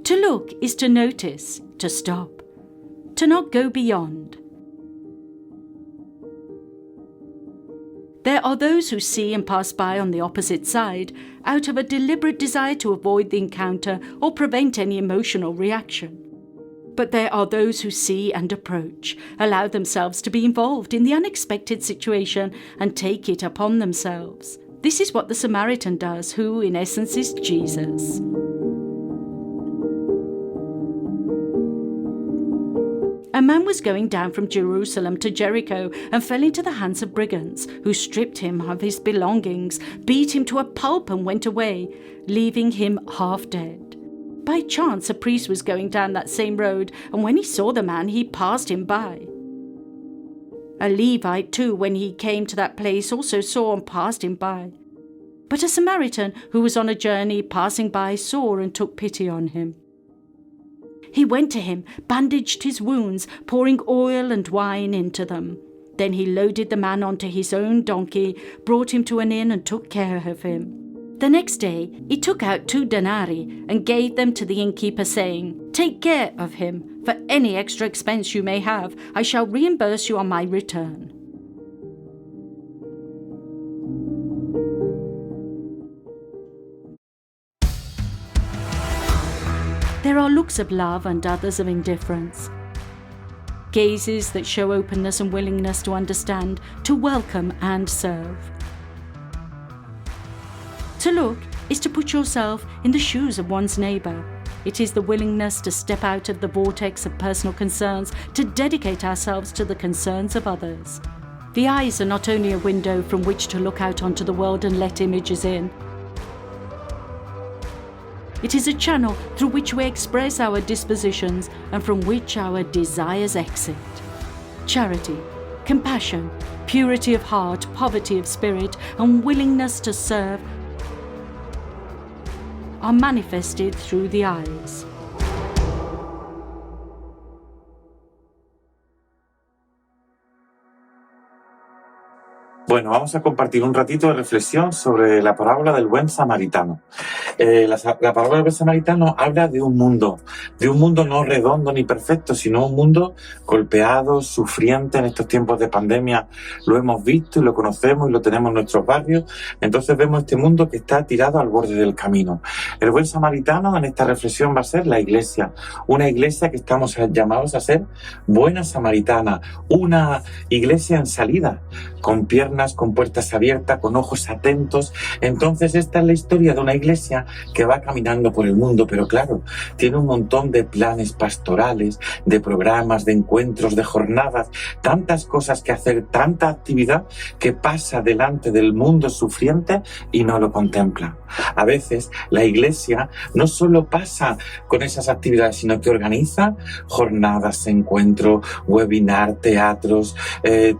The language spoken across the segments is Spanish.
To look is to notice, to stop, to not go beyond. There are those who see and pass by on the opposite side out of a deliberate desire to avoid the encounter or prevent any emotional reaction. But there are those who see and approach, allow themselves to be involved in the unexpected situation and take it upon themselves. This is what the Samaritan does, who in essence is Jesus. A man was going down from Jerusalem to Jericho and fell into the hands of brigands, who stripped him of his belongings, beat him to a pulp and went away, leaving him half dead. By chance, a priest was going down that same road, and when he saw the man, he passed him by. A Levite, too, when he came to that place, also saw and passed him by. But a Samaritan, who was on a journey passing by, saw and took pity on him. He went to him, bandaged his wounds, pouring oil and wine into them. Then he loaded the man onto his own donkey, brought him to an inn and took care of him. The next day he took out 2 denarii and gave them to the innkeeper, saying, "Take care of him. For any extra expense you may have, I shall reimburse you on my return." There are looks of love and others of indifference. Gazes that show openness and willingness to understand, to welcome and serve. To look is to put yourself in the shoes of one's neighbour. It is the willingness to step out of the vortex of personal concerns, to dedicate ourselves to the concerns of others. The eyes are not only a window from which to look out onto the world and let images in. It is a channel through which we express our dispositions and from which our desires exit. Charity, compassion, purity of heart, poverty of spirit, and willingness to serve are manifested through the eyes. Bueno, vamos a compartir un ratito de reflexión sobre la parábola del buen samaritano. La parábola del buen samaritano habla de un mundo no redondo ni perfecto, sino un mundo golpeado, sufriente en estos tiempos de pandemia. Lo hemos visto y lo conocemos y lo tenemos en nuestros barrios. Entonces vemos este mundo que está tirado al borde del camino. El buen samaritano en esta reflexión va a ser la iglesia, una iglesia que estamos llamados a ser buena samaritana, una iglesia en salida, con piernas, con puertas abiertas, con ojos atentos. Entonces esta es la historia de una iglesia que va caminando por el mundo, pero claro, tiene un montón de planes pastorales, de programas, de encuentros, de jornadas, tantas cosas que hacer, tanta actividad que pasa delante del mundo sufriente y no lo contempla. A veces la iglesia no solo pasa con esas actividades, sino que organiza jornadas, encuentros, webinar, teatros,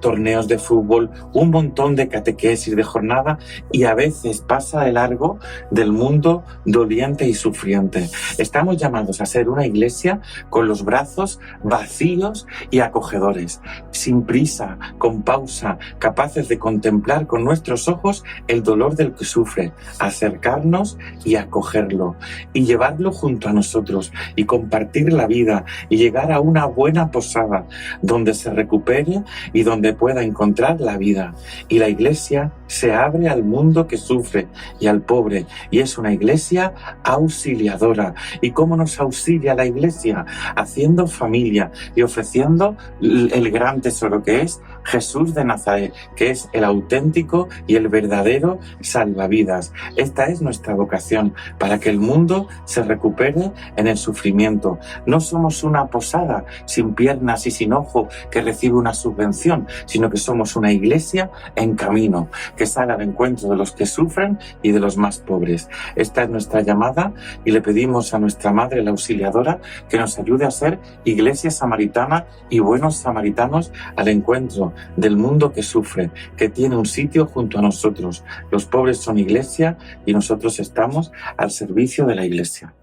torneos de fútbol, un montón de catequesis, de jornada, y a veces pasa de largo del mundo doliente y sufriente. Estamos llamados a ser una iglesia con los brazos vacíos y acogedores, sin prisa, con pausa, capaces de contemplar con nuestros ojos el dolor del que sufre, acercarnos y acogerlo, y llevarlo junto a nosotros, y compartir la vida, y llegar a una buena posada, donde se recupere y donde pueda encontrar la vida. Y la iglesia se abre al mundo que sufre y al pobre, y es una iglesia auxiliadora. ¿Y cómo nos auxilia la iglesia? Haciendo familia y ofreciendo el gran tesoro que es Jesús de Nazaret, que es el auténtico y el verdadero salvavidas. Esta es nuestra vocación, para que el mundo se recupere en el sufrimiento. No somos una posada sin piernas y sin ojo que recibe una subvención, sino que somos una iglesia en camino, que sale al encuentro de los que sufren y de los más pobres. Esta es nuestra llamada, y le pedimos a nuestra Madre, la Auxiliadora, que nos ayude a ser iglesia samaritana y buenos samaritanos al encuentro del mundo que sufre, que tiene un sitio junto a nosotros. Los pobres son iglesia y nosotros estamos al servicio de la iglesia.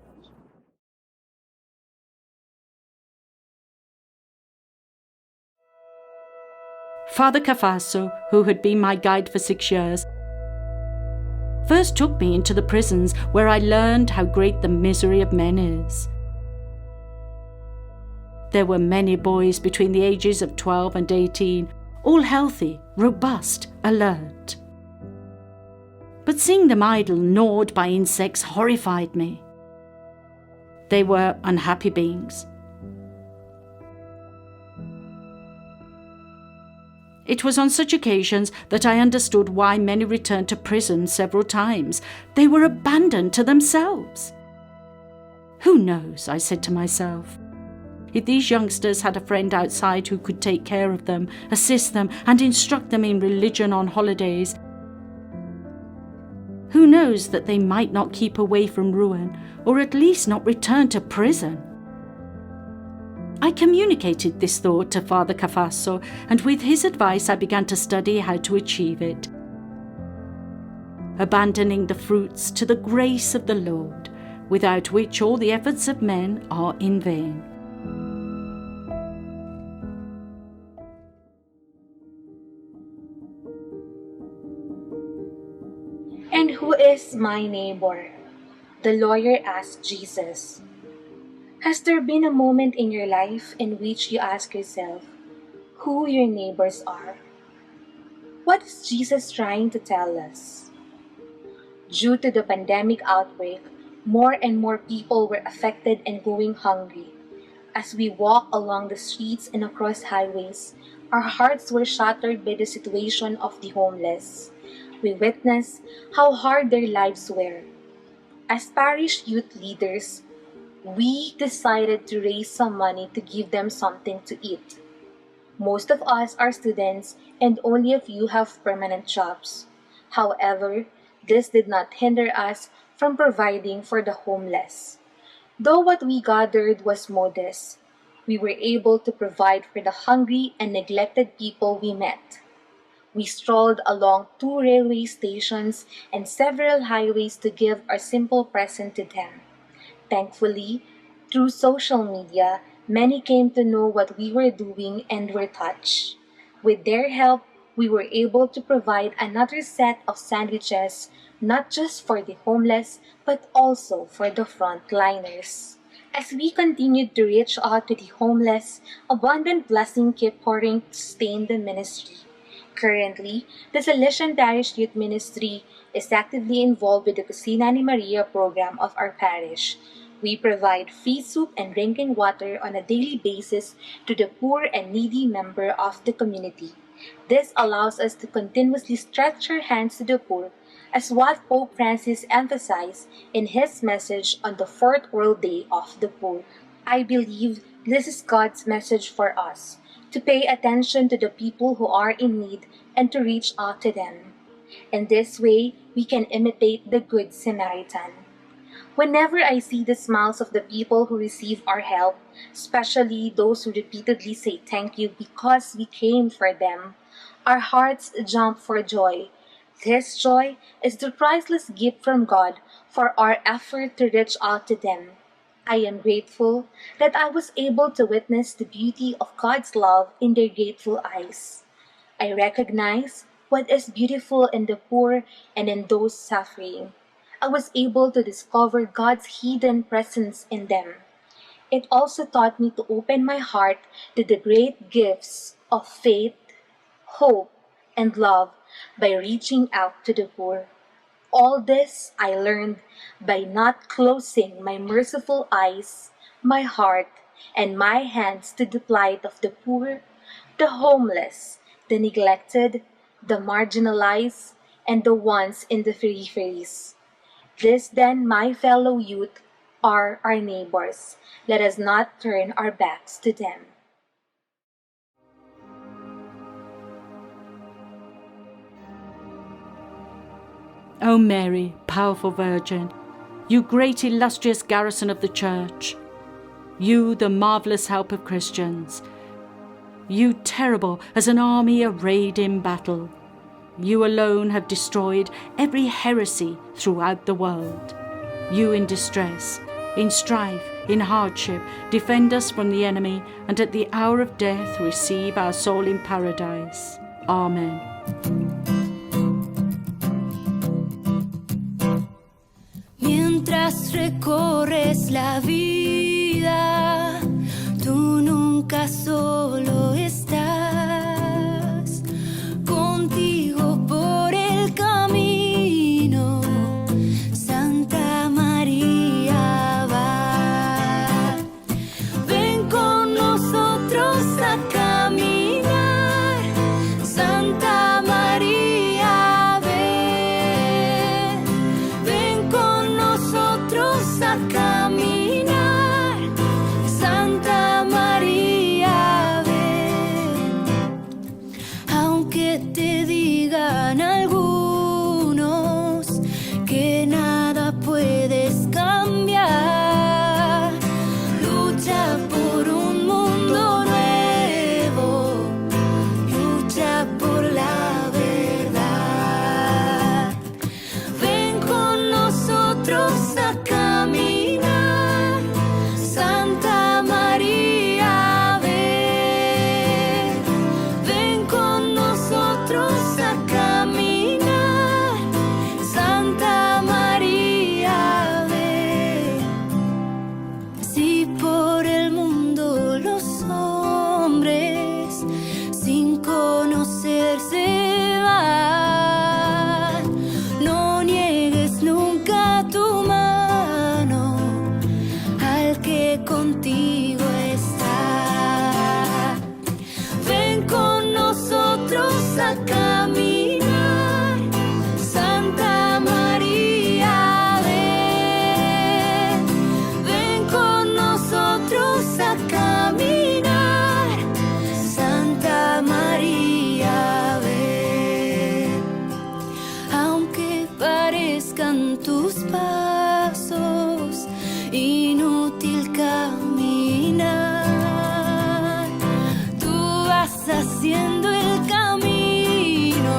Father Cafasso, who had been my guide for 6 years, first took me into the prisons, where I learned how great the misery of men is. There were many boys between the ages of 12 and 18, all healthy, robust, alert. But seeing them idle, gnawed by insects, horrified me. They were unhappy beings. It was on such occasions that I understood why many returned to prison several times. They were abandoned to themselves. Who knows, I said to myself, if these youngsters had a friend outside who could take care of them, assist them, and instruct them in religion on holidays. Who knows that they might not keep away from ruin, or at least not return to prison? I communicated this thought to Father Cafasso, and with his advice I began to study how to achieve it. Abandoning the fruits to the grace of the Lord, without which all the efforts of men are in vain. And who is my neighbor? The lawyer asked Jesus. Has there been a moment in your life in which you ask yourself who your neighbors are? What is Jesus trying to tell us? Due to the pandemic outbreak, more and more people were affected and going hungry. As we walk along the streets and across highways, our hearts were shattered by the situation of the homeless. We witnessed how hard their lives were. As parish youth leaders, we decided to raise some money to give them something to eat. Most of us are students and only a few have permanent jobs. However, this did not hinder us from providing for the homeless. Though what we gathered was modest, we were able to provide for the hungry and neglected people we met. We strolled along 2 railway stations and several highways to give our simple present to them. Thankfully, through social media, many came to know what we were doing and were touched. With their help, we were able to provide another set of sandwiches, not just for the homeless, but also for the frontliners. As we continued to reach out to the homeless, abundant blessing kept pouring to sustain the ministry. Currently, the Salesian Parish Youth Ministry is actively involved with the Cocina ni Maria program of our parish. We provide free soup and drinking water on a daily basis to the poor and needy member of the community. This allows us to continuously stretch our hands to the poor, as what Pope Francis emphasized in his message on the 4th World Day of the Poor. I believe this is God's message for us, to pay attention to the people who are in need and to reach out to them. In this way, we can imitate the Good Samaritan. Whenever I see the smiles of the people who receive our help, especially those who repeatedly say thank you because we came for them, our hearts jump for joy. This joy is the priceless gift from God for our effort to reach out to them. I am grateful that I was able to witness the beauty of God's love in their grateful eyes. I recognize what is beautiful in the poor and in those suffering. I was able to discover God's hidden presence in them. It also taught me to open my heart to the great gifts of faith, hope, and love by reaching out to the poor. All this I learned by not closing my merciful eyes, my heart, and my hands to the plight of the poor, the homeless, the neglected, the marginalized, and the ones in the peripheries. This then, my fellow youth, are our neighbors. Let us not turn our backs to them. O Mary, powerful Virgin, you great illustrious garrison of the Church, you the marvellous help of Christians, you terrible as an army arrayed in battle, you alone have destroyed every heresy throughout the world. You in distress, in strife, in hardship, defend us from the enemy, and at the hour of death receive our soul in paradise. Amen. Mientras recorres la vida, tú nunca nunca solo estás, contigo por el camino, Santa María va. Ven con nosotros a caminar, Santa María ven. Ven con nosotros a caminar, Santa María ven. Aunque te digan algunos que nada puedes cambiar, lucha por un mundo nuevo, lucha por la verdad. Ven con nosotros a caminar, Santa María ven. Ven con nosotros a caminar, Santa María ven. Si por el mundo los hombres sin conocerse van, no niegues nunca tu mano al que contigo está. Ven con nosotros a caminar, Santa María ven. Ven con nosotros a caminar, Santa María ven. Aunque parezcan tus pasos inútil caminar, tú vas haciendo el camino,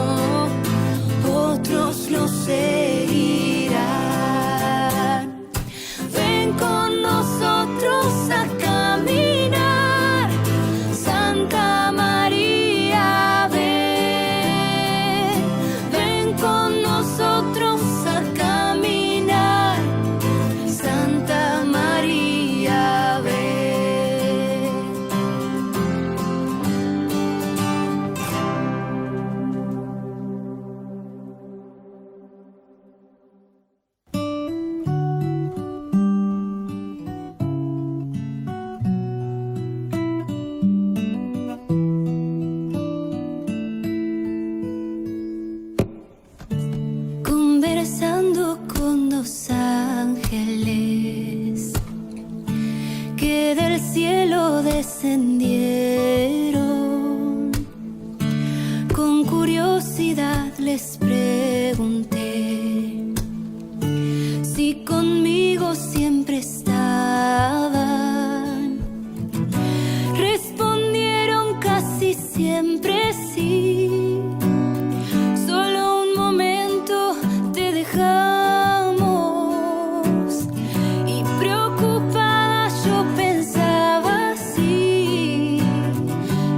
otros lo seguirán. Ven con nosotros a caminar, Santa María ven. Ven con nosotros a caminar, Santa María ven. Conversando con dos ángeles que del cielo descendieron, con curiosidad les pregunté si conmigo siempre estaban. Respondieron casi siempre sí. Solo un momento te dejamos, y preocupada yo pensaba así.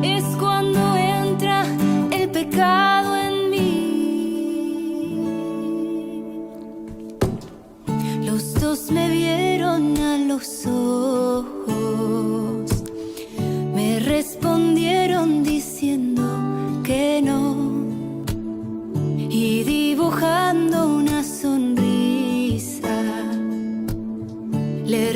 Es cuando entra el pecado en mí. Los dos me vieron a los ojos, me respondieron diciendo que no, y dibujando una sonrisa le